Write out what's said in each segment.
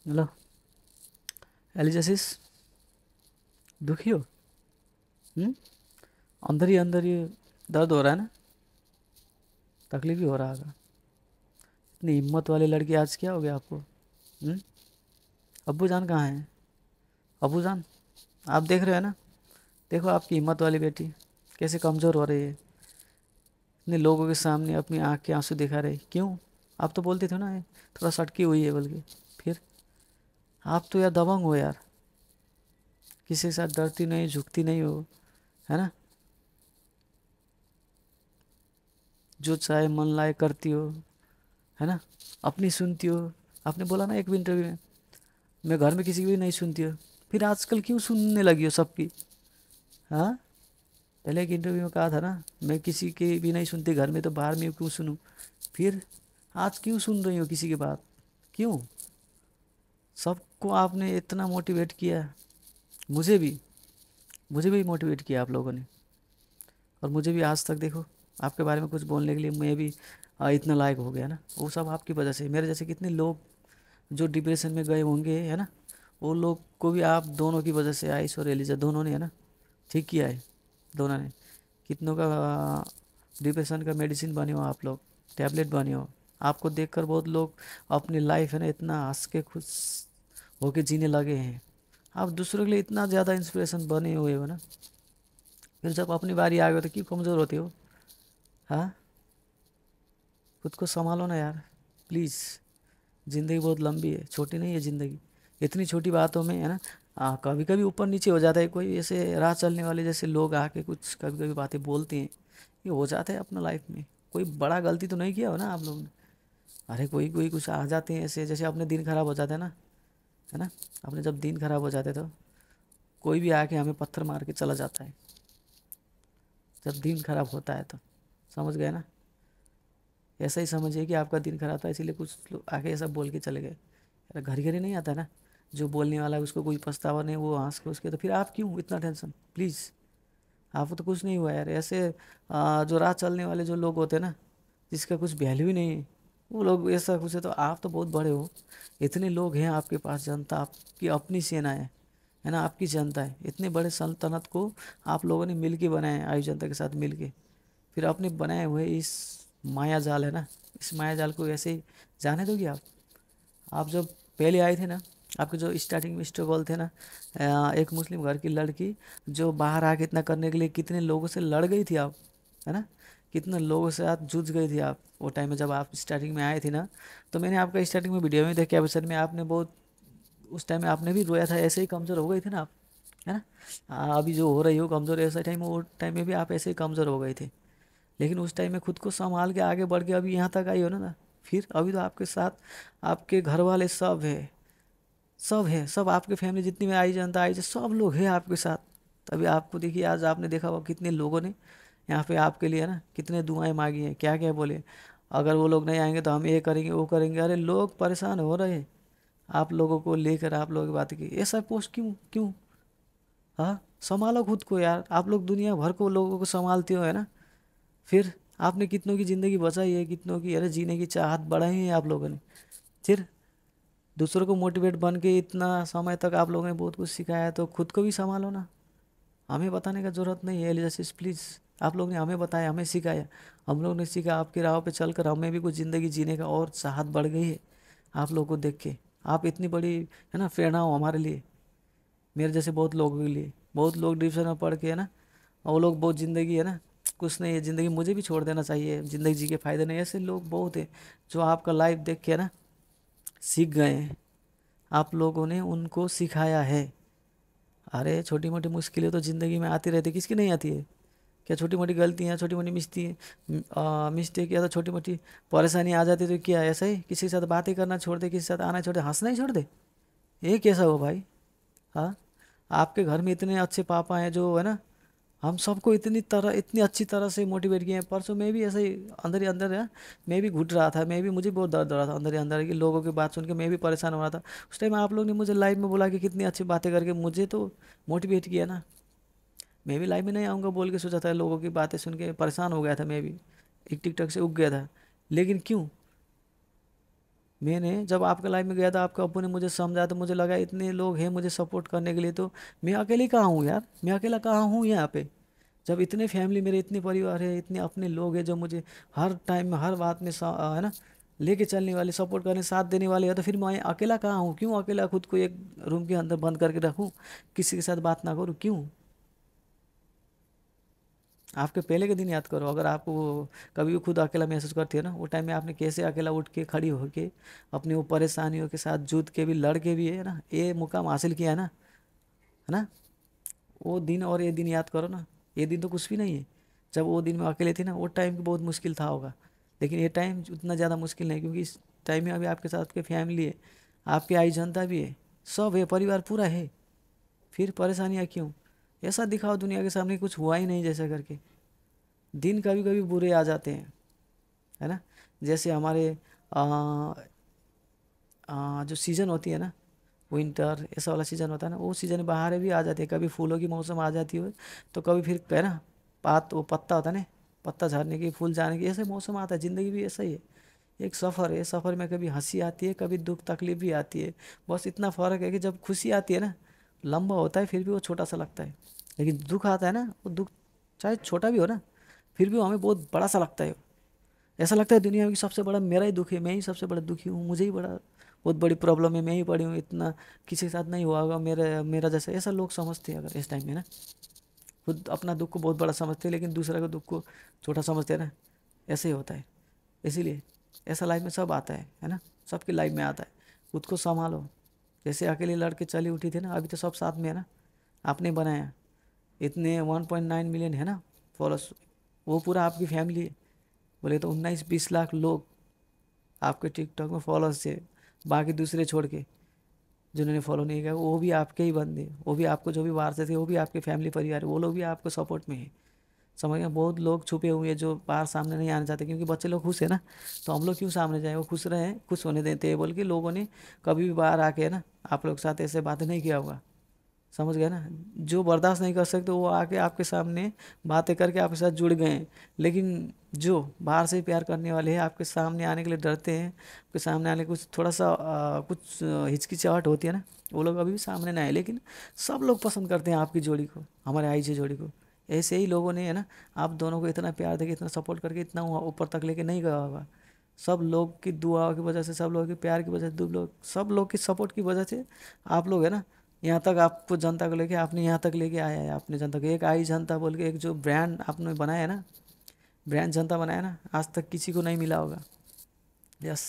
Hello एलिजासिस, दुखी हो? हम्म। अंदर ही दर्द हो रहा है ना? तकलीफ भी हो रहा होगा। इतनी हिम्मत वाली लड़की, आज क्या हो गया आपको? अब्बू जान कहाँ है? अब्बू जान, आप देख रहे हो ना? देखो आपकी हिम्मत वाली बेटी कैसे कमज़ोर हो रही है, इतने लोगों के सामने अपनी आँख के आंसू दिखा रही। क्यों? आप तो बोलते थे ना ये थोड़ा सटकी हुई है, बल्कि फिर आप तो यार दबंग हो यार, किसी के साथ डरती नहीं, झुकती नहीं हो, है ना? जो चाहे मन लाए करती हो, है ना? अपनी सुनती हो। आपने बोला ना एक भी इंटरव्यू में, मैं घर में किसी की भी नहीं सुनती हो। फिर आजकल क्यों सुनने लगी हो सबकी? हाँ, पहले एक इंटरव्यू में कहा था ना, मैं किसी की भी नहीं सुनती घर में, तो बाहर में क्यों सुनूं? फिर आज क्यों सुन रही हो किसी की बात? क्यों? सबको आपने इतना मोटिवेट किया, मुझे भी मुझे भी मोटिवेट किया आप लोगों ने। और मुझे भी आज तक देखो, आपके बारे में कुछ बोलने के लिए मैं भी इतना लायक हो गया ना, वो सब आपकी वजह से। मेरे जैसे कितने लोग जो डिप्रेशन में गए होंगे, है ना, वो लोग को भी आप दोनों की वजह से, आइस और एलिजा दोनों ने, है ना, ठीक किया है। दोनों ने कितनों का डिप्रेशन का मेडिसिन बने हो आप लोग, टैबलेट बने हो। आपको देखकर बहुत लोग अपनी लाइफ, है ना, इतना हंस के खुश होके जीने लगे हैं। आप दूसरों के लिए इतना ज़्यादा इंस्पिरेशन बने हुए हो ना, फिर जब अपनी बारी आ गई तो क्यों कमज़ोर होते हो? हाँ, खुद को संभालो ना यार, प्लीज़। ज़िंदगी बहुत लंबी है, छोटी नहीं है ज़िंदगी। इतनी छोटी बातों में, है ना, कभी कभी ऊपर नीचे हो जाता है। कोई ऐसे राह चलने वाले जैसे लोग आके कुछ कभी कभी बातें बोलते हैं, ये हो जाता है अपना लाइफ में। कोई बड़ा गलती तो नहीं किया हो ना आप लोगों ने? अरे कोई कोई कुछ आ जाते हैं ऐसे, जैसे अपने दिन खराब हो जाता है ना, है ना, अपने जब दिन खराब हो जाते तो कोई भी आके हमें पत्थर मार के चला जाता है, जब दिन खराब होता है तो। समझ गए ना? ऐसा ही समझिए कि आपका दिन खराब था, इसीलिए कुछ लोग आके ऐसा बोल के चले गए। यार घर घर ही नहीं आता ना, जो बोलने वाला है उसको कोई पछतावा नहीं, वो हंस के उसके, तो फिर आप क्यों इतना टेंशन? प्लीज़, आपको तो कुछ नहीं हुआ यार। ऐसे जो राह चलने वाले जो लोग होते हैं ना, जिसका कुछ वैल्यू ही नहीं है, वो लोग ऐसा कुछ है, तो आप तो बहुत बड़े हो। इतने लोग हैं आपके पास, जनता आपकी अपनी सेना है ना, आपकी जनता है। इतने बड़े सल्तनत को आप लोगों ने मिल के बनाया है, आयु जनता के साथ मिल के। फिर अपने बनाए हुए इस माया जाल, है ना, इस माया जाल को ऐसे ही जाने दोगे आप? आप जब पहले आए थे ना, आपके जो स्टार्टिंग में स्ट्रगल थे ना, एक मुस्लिम घर की लड़की जो बाहर आके इतना करने के लिए कितने लोगों से लड़ गई थी आप, है ना, कितने लोगों से आप जूझ गई थी आप वो टाइम में, जब आप स्टार्टिंग में आए थे ना। तो मैंने आपका स्टार्टिंग में वीडियो में देखा, एपिसोड में आपने बहुत, उस टाइम में आपने भी रोया था, ऐसे ही कमज़ोर हो गई थी ना आप, है ना? अभी जो हो रही हो कमज़ोर, ऐसा टाइम, वो टाइम में भी आप ऐसे ही कमज़ोर हो गए थे। लेकिन उस टाइम में खुद को संभाल के आगे बढ़ के अभी यहाँ तक आई हो ना। फिर अभी तो आपके साथ आपके घर वाले सब है, सब है, सब आपके फैमिली जितनी में आई जनता आई, सब लोग हैं आपके साथ। तभी आपको देखिए, आज आपने देखा होगा कितने लोगों ने यहाँ पे आपके लिए, ना, कितने दुआएं मांगी हैं, क्या क्या बोले। अगर वो लोग नहीं आएंगे तो हम ये करेंगे वो करेंगे। अरे लोग परेशान हो रहे हैं आप लोगों को लेकर, आप लोगों की बात की, ऐसा पोस्ट क्यों क्यों? हाँ, संभालो खुद को यार। आप लोग दुनिया भर को लोगों को संभालते हो, है ना? फिर आपने कितनों की ज़िंदगी बचाई है, कितनों की, अरे, जीने की चाहत बढ़ाई है आप लोगों ने। फिर दूसरों को मोटिवेट बन के इतना समय तक आप लोगों ने बहुत कुछ सिखाया है, तो खुद को भी संभालो ना। हमें बताने का ज़रूरत नहीं है एलिजासिस, प्लीज़। आप लोग ने हमें बताया, हमें सिखाया, हम लोग ने सीखा, आपकी राह पे चलकर हमें भी कुछ ज़िंदगी जीने का और चाहत बढ़ गई है आप लोगों को देख के। आप इतनी बड़ी, है ना, प्रेरणा हो हमारे लिए, मेरे जैसे बहुत लोगों के लिए। बहुत लोग डिप्रेशन में पड़ के, है ना, और वो लोग बहुत ज़िंदगी, है ना, कुछ नहीं है ज़िंदगी, मुझे भी छोड़ देना चाहिए, ज़िंदगी जी के फ़ायदे नहीं। ऐसे लोग बहुत हैं जो आपका लाइफ देख के, है ना, सीख गए हैं। आप लोगों ने उनको सिखाया है। अरे छोटी मोटी मुश्किलें तो ज़िंदगी में आती रहती, किसकी नहीं आती है? क्या छोटी मोटी गलतियाँ, छोटी मोटी मिस्टेक, या तो छोटी मोटी परेशानी आ जाती तो क्या ऐसा ही किसी के साथ बातें करना छोड़ दे, किसी के साथ आना छोड़ दे, हंसना ही छोड़ दे? ये कैसा हो भाई? हाँ, आपके घर में इतने अच्छे पापा हैं जो, है ना, हम सबको इतनी अच्छी तरह से मोटिवेट किए हैं। परसों मैं भी ऐसे ही अंदर है, मैं भी घुट रहा था, मैं भी, मुझे बहुत दर्द हो रहा था अंदर ही अंदर कि लोगों की बात सुन के मैं भी परेशान हो रहा था। उस टाइम आप लोग ने मुझे लाइव में बुला के कितनी अच्छी बातें करके मुझे तो मोटिवेट किया ना। मैं भी लाइव में नहीं आऊँगा बोल के सोचा था, लोगों की बातें सुन के परेशान हो गया था मैं भी, एक टिकटॉक से उग गया था। लेकिन क्यों? मैंने जब आपके लाइफ में गया था, आपके अब्बू ने मुझे समझाया, तो मुझे लगा इतने लोग हैं मुझे सपोर्ट करने के लिए, तो मैं अकेले कहाँ हूँ यार, मैं अकेला कहाँ हूँ यहाँ पे। जब इतने फैमिली मेरे, इतने परिवार है, इतने अपने लोग हैं जो मुझे हर टाइम में हर बात में है ना लेके चलने वाले, सपोर्ट करने, साथ देने वाले हैं, तो फिर मैं अकेला कहाँ हूँ? क्यों अकेला खुद को एक रूम के अंदर बंद करके रखूँ, किसी के साथ बात ना करूँ, क्यों? आपके पहले के दिन याद करो, अगर आपको कभी भी खुद अकेला महसूस करती है ना, वो टाइम में आपने कैसे अकेला उठ के खड़ी होके अपनी वो परेशानियों के साथ जूझ के भी, लड़ के भी है ना ये मुकाम हासिल किया है ना। वो दिन और ये दिन याद करो ना, ये दिन तो कुछ भी नहीं है। जब वो दिन में अकेले थे ना, वो टाइम भी बहुत मुश्किल था होगा, लेकिन ये टाइम उतना ज़्यादा मुश्किल नहीं, क्योंकि इस टाइम में अभी आपके साथ आपके फैमिली है, आपकी आई जनता भी है, सब है, परिवार पूरा है। फिर परेशानियाँ क्यों? ऐसा दिखाओ दुनिया के सामने कुछ हुआ ही नहीं जैसा करके। दिन कभी कभी बुरे आ जाते हैं, है ना। जैसे हमारे आ, जो सीज़न होती है ना, विंटर ऐसा वाला सीज़न होता है ना, वो सीज़न बाहर भी आ जाती है, कभी फूलों की मौसम आ जाती है, तो कभी फिर है ना पात वो पत्ता होता है ना, पत्ता झड़ने की, फूल जाने की, ऐसे मौसम आता है। ज़िंदगी भी ऐसा ही है, एक सफ़र है, सफ़र में कभी हंसी आती है, कभी दुख तकलीफ भी आती है। बस इतना फ़र्क है कि जब खुशी आती है ना, लंबा होता है, फिर भी वो छोटा सा लगता है। लेकिन दुख आता है ना, वो दुख चाहे छोटा भी हो ना, फिर भी वो हमें बहुत बड़ा सा लगता है। ऐसा लगता है दुनिया में कि सबसे बड़ा मेरा ही दुख है, मैं ही सबसे बड़ा दुखी हूँ, मुझे ही बड़ा बहुत बड़ी प्रॉब्लम है, मैं ही पड़ी हूँ, इतना किसी के साथ नहीं हुआ होगा मेरा मेरा जैसा, ऐसा लोग समझते हैं अगर इस टाइम में ना। खुद अपना दुख को बहुत बड़ा समझते हैं, लेकिन दूसरे का दुख को छोटा समझते हैं ना। ऐसे ही होता है। इसीलिए ऐसा लाइफ में सब आता है ना, सबकी लाइफ में आता है। खुद को संभालो। जैसे अकेले लड़के चली उठी थी ना, अभी तो सब साथ में है ना, आपने बनाया। इतने 1.9 मिलियन है ना फॉलोअर्स, वो पूरा आपकी फैमिली है। बोले तो 19-20 लाख लोग आपके टिकटॉक में फॉलोअर्स थे, बाकी दूसरे छोड़ के जिन्होंने फॉलो नहीं किया, वो भी आपके ही बंदे, वो भी आपको जो भी बाहर से थे, वो भी आपके फैमिली परिवार है, वो लोग भी आपको सपोर्ट में है। समझ गए? बहुत लोग छुपे हुए हैं जो बाहर सामने नहीं आना चाहते, क्योंकि बच्चे लोग खुश है ना, तो हम लोग क्यों सामने जाए, वो खुश रहे, खुश होने देते हैं बोल के लोगों ने कभी भी बाहर आके है ना आप लोग के साथ ऐसे बातें नहीं किया होगा। समझ गए ना? जो बर्दाश्त नहीं कर सकते वो आके आपके सामने बातें करके आपके साथ जुड़ गए हैं। लेकिन जो बाहर से प्यार करने वाले हैं, आपके सामने आने के लिए डरते हैं, आपके सामने आने कुछ थोड़ा सा कुछ हिचकिचाहट होती है ना, वो लोग अभी भी सामने ना आए, लेकिन सब लोग पसंद करते हैं आपकी जोड़ी को, हमारे आई जी जोड़ी को। ऐसे ही लोगों ने है ना आप दोनों को इतना प्यार देके, इतना सपोर्ट करके, इतना ऊपर तक लेके नहीं गया होगा। सब लोग की दुआ की वजह से, सब लोगों के प्यार की वजह से, सब लोग की सपोर्ट की वजह से आप लोग है ना यहाँ तक, आपको जनता को लेके आपने यहाँ तक लेके आया है। आपने जनता को एक आई जनता बोल के एक जो ब्रांड आपने बनाया है ना, ब्रांड जनता बनाया ना, आज तक किसी को नहीं मिला होगा। यस।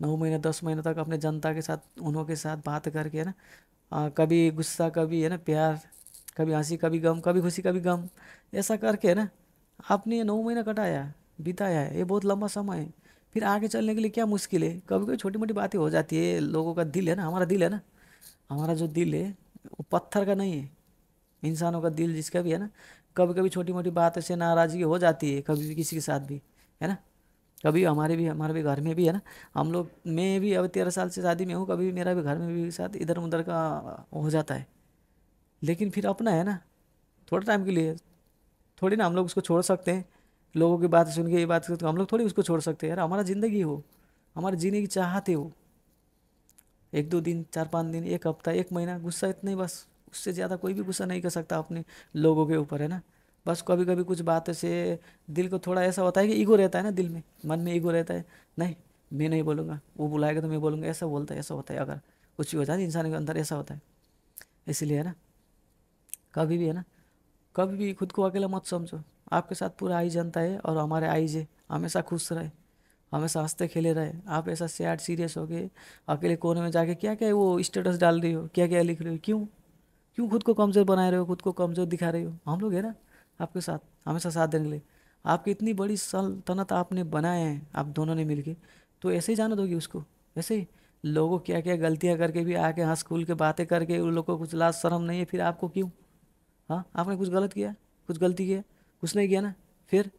9 महीने 10 महीने तक अपने जनता के साथ, उन्हों के साथ बात करके है ना, कभी गुस्सा, कभी है ना प्यार, कभी हंसी, कभी गम, कभी खुशी, कभी गम, ऐसा करके है ना आपने ये 9 महीना कटाया, बिताया है। ये बहुत लंबा समय है। फिर आगे चलने के लिए क्या मुश्किल है? कभी कभी छोटी मोटी बातें हो जाती है, लोगों का दिल है ना, हमारा दिल है ना, हमारा जो दिल है वो पत्थर का नहीं है। इंसानों का दिल जिसका भी है ना, कभी कभी छोटी मोटी बात से नाराजगी हो जाती है, कभी भी किसी के साथ भी, है ना। कभी हमारे भी घर में भी है ना, हम लोग, मैं भी अब 13 साल से शादी में हूँ, कभी भी मेरा भी घर में भी साथ इधर उधर का हो जाता है। लेकिन फिर अपना है ना, थोड़ा टाइम के लिए थोड़ी ना हम लोग उसको छोड़ सकते हैं। लोगों की बात सुन के ये बात तो हम लोग थोड़ी उसको छोड़ सकते हैं यार, हमारा ज़िंदगी हो, हमारे जीने की चाहत है वो। 1-2 दिन, 4-5 दिन, एक हफ्ता, एक महीना गुस्सा, इतना ही बस। उससे ज़्यादा कोई भी गुस्सा नहीं कर सकता अपने लोगों के ऊपर, है ना। बस कभी कभी कुछ बात से दिल को थोड़ा ऐसा होता है कि ईगो रहता है ना दिल में, मन में ईगो रहता है, नहीं मैं नहीं बोलूँगा, वो बुलाएगा तो मैं बोलूँगा, ऐसा बोलता है, ऐसा होता है। अगर कुछ भी होता है इंसान के अंदर, ऐसा होता है। इसलिए है ना, कभी भी है ना, कभी भी खुद को अकेला मत समझो। आपके साथ पूरा आई जनता है, और हमारे आई जे हमेशा खुश रहे, हमेशा हंसते खेले रहे। आप ऐसा सैड सीरियस हो गए अकेले कोने में जाके क्या क्या वो स्टेटस डाल रही हो, क्या क्या लिख रही हो, क्यों? क्यों खुद को कमज़ोर बना रहे हो, खुद को कमज़ोर दिखा रही हो? हम लोग है ना आपके साथ, हमेशा साथ देने के लिए। आपकी इतनी बड़ी सल्तनत आपने बनाए हैं आप दोनों ने मिलके, तो ऐसे ही जाने दोगे उसको? ऐसे ही लोगों क्या क्या गलतियां करके भी आके हंस खुल के बातें करके, उन लोगों को कुछ लाज शर्म नहीं है, फिर आपको क्यों? हाँ, आपने कुछ गलत किया, कुछ गलती किया? कुछ नहीं किया ना। फिर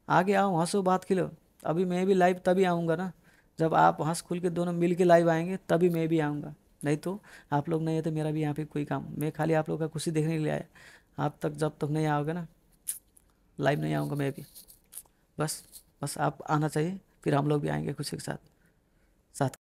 आगे आओ, हंसो, बात खिलो। अभी मैं भी लाइव तभी आऊँगा ना, जब आप हंस खुल के दोनों मिल के लाइव आएंगे, तभी मैं भी आऊँगा। नहीं तो आप लोग नहीं है तो मेरा भी यहाँ पे कोई काम, मैं खाली आप लोग का खुशी देखने के लिए आया। आप तक जब तक नहीं आओगे ना, लाइव नहीं आऊँगा मैं भी। बस बस आप आना चाहिए, फिर हम लोग भी आएंगे खुशी के साथ। साथ